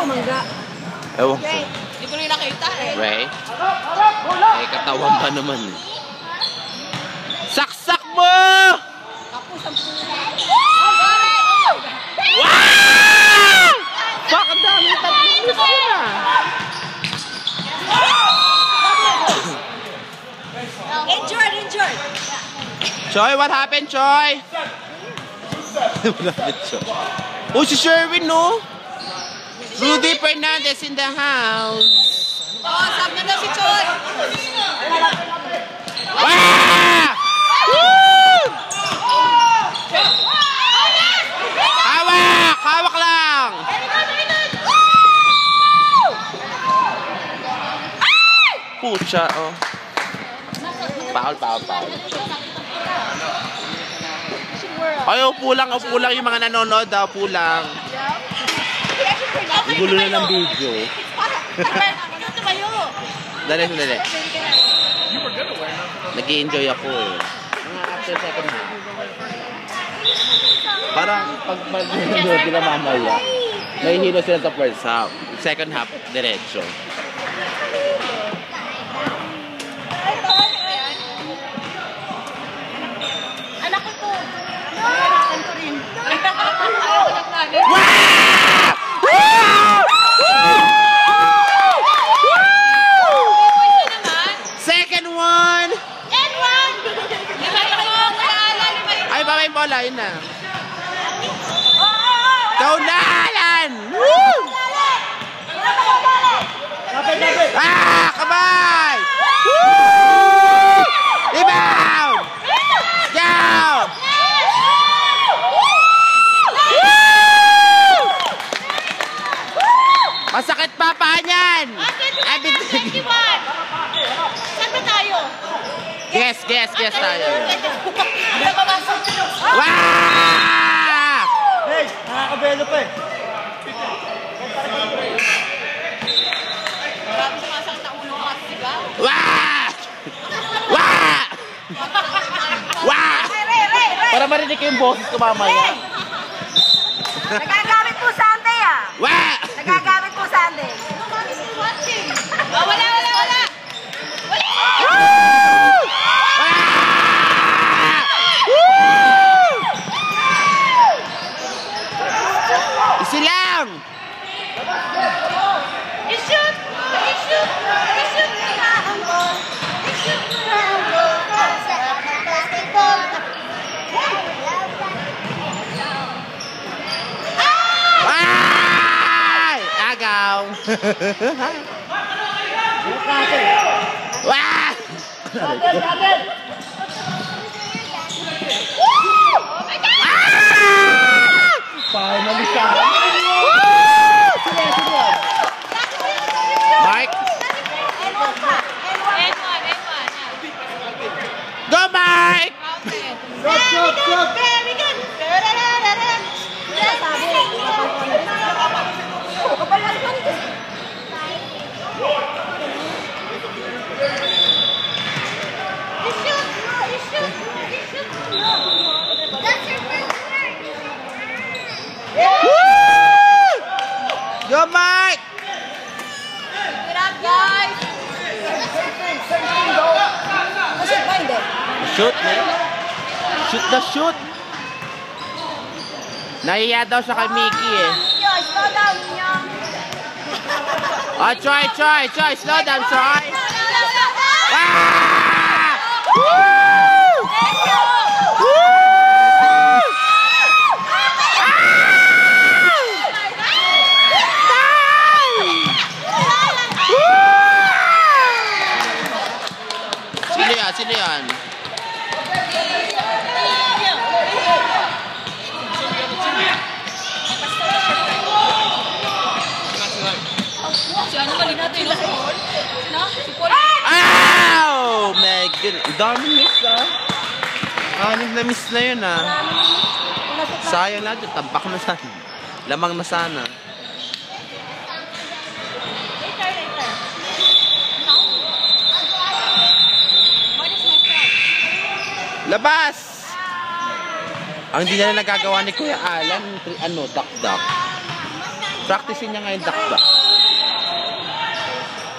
mangga? Ewan ko. Hindi ko rin nakita eh. Ray? Eh, katawan pa naman eh. Saksak mo! Tapos ang Wow! Fuck, ang dami tatlong na. Injured! Choy, what happened, Choy? What happened, Choy? Oh, si Sherwin, no? Rudy Fernandez in the house. Oh, sab na daw si Choy. Ah! Woo! Hawak! Hawak lang! Pucha, oh. Foul. Ay, upo lang yung mga nanonood, upo lang. Ang gulo na ng video. Dali. Nag-i-enjoy ako eh. Mga after second half. Parang pag mag-enjoy sila mamaya, may hilo sila sa first half. Second half, diretso. Anak ko to. Anak ko rin. Second one! Ay, ba may bola? Yun na. Go na, Alan! Woo! Ah! Kamay! Woo! Rebound! Down! Masakit pa paa niyan! Saan ba tayo? Guess tayo. Wow! Hey, nakakabelo pa eh. Grabe sa masang na ulo ka kasi ba? Wah! Wah! Wah! Para marinig ko yung boses ko mamaya. Nagagamit po Sunday ah. Wah! Nagagamit po Sunday. Wala. Isi lang! I-shoot! Ay! Agaw! Wah! Finally siya. Mike! N1. Go, Mike! Shot. Very good. Go, Mike! Guys. Shoot, man. Shoot. Nahiya daw siya kay Mickey eh. Slow down niyo. Oh, Troy. Slow down, Troy. Ah! Woo! Woo! Sino yan? Si ano ba natin? Si Paul? Ow! My goodness. Dami miss ah. Anim na miss na yun ah. Sayang na dyan. Tabak na sana. Lamang na sana. Labas! Ang hindi na nagagawa ni Kuya Alan, duck. Practicein niya ngayon dakdak.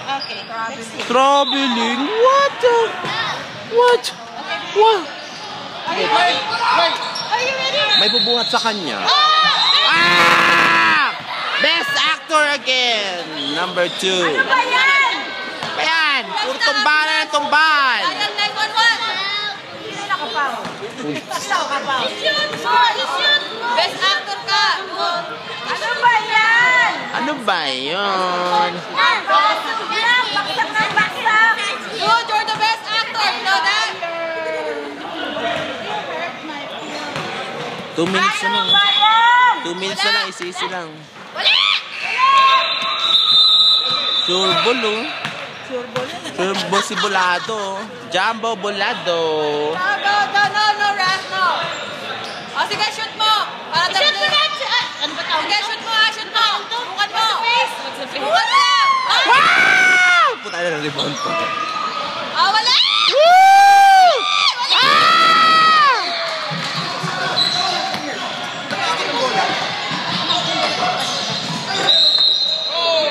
Okay, let's see. Traveling? What the? What? What? Are you ready? Are you ready? May bubuhat sa kanya. Ah! Best actor again. Number 2. Ano ba yan? Ayan, puro tumbalan ng tumban. Dial 911. Hindi na kapaw. Ikaw kapaw. Best actor ka. Ano ba yan? Ano ba yun? Baksak ng baksak. Dude, you're the best actor. You know that? 2 minutes na lang. Ano ba yan? 2 minutes na lang, isi-isi lang. Wala! Surbol, oh. Surbol si Bolado. Jumbo Bolado. No, Ras, no. O, sige, shoot mo. Para shoot mo na. Ano ba tawag? Sige, shoot mo, shoot mo. Bukan mo. Bukan mo lang. Wow! Puta na ng rebound pa. Ah, wala! Woo! Ah!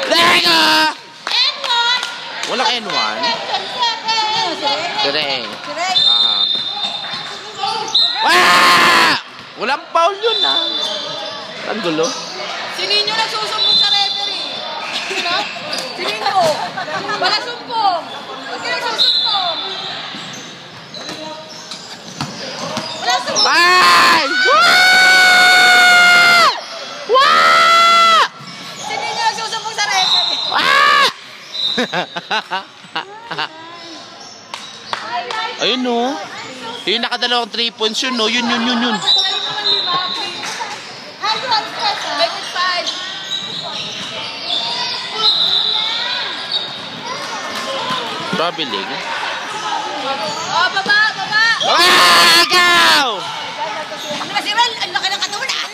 Lego! N1. Walang N1. Correct. Correct. Ah. Wah! Walang foul yun ah. Ang gulo. Sinin nyo nagsusumbong sa referee. Sino? Sinin ko. Wala sumbong. Huwag ka nagsusumbong. Wala sumbong. Ay! Wah! Wah! Sinin nyo nagsusumbong sa referee. Wah! Ayun no. Yung nakadalawang 3 points yun no. Yun. Make it 5. Traveling. Oh, baba! Agaw! Ano ba si Ren? Ang laki ng katawan ah!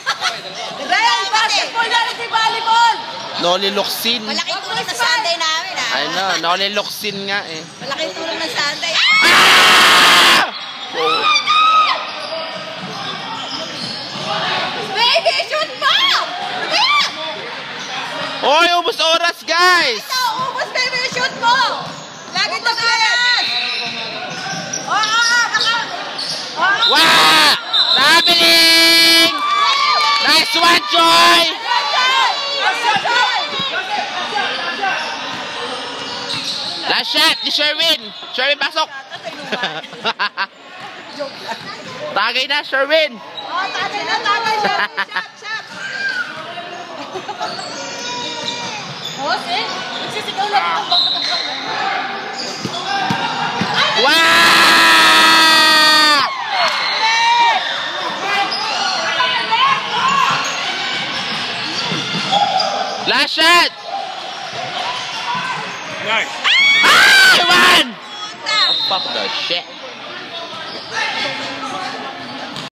Ren! Basketball na rin si volleyball! Noliluksin. Malaki tulong sa Sunday namin ah! Ay no, noliluksin nga eh. Malaki tulong ng Sunday. Ah! Oh. Baby, shoot mo! Oy, ubos oras guys! Ubus, baby, shoot mo! Lagi to class! Wah! Traveling! Nice one, Joy! Last shot ni Sherwin! Sherwin, pasok! Tagay na, Sherwin! Oh, tagay na, shot! Oh, see? Nagsisigaw lang itong bangkatang. Wow! Last shot! Nice. Ah! One! Oh, fuck the shit.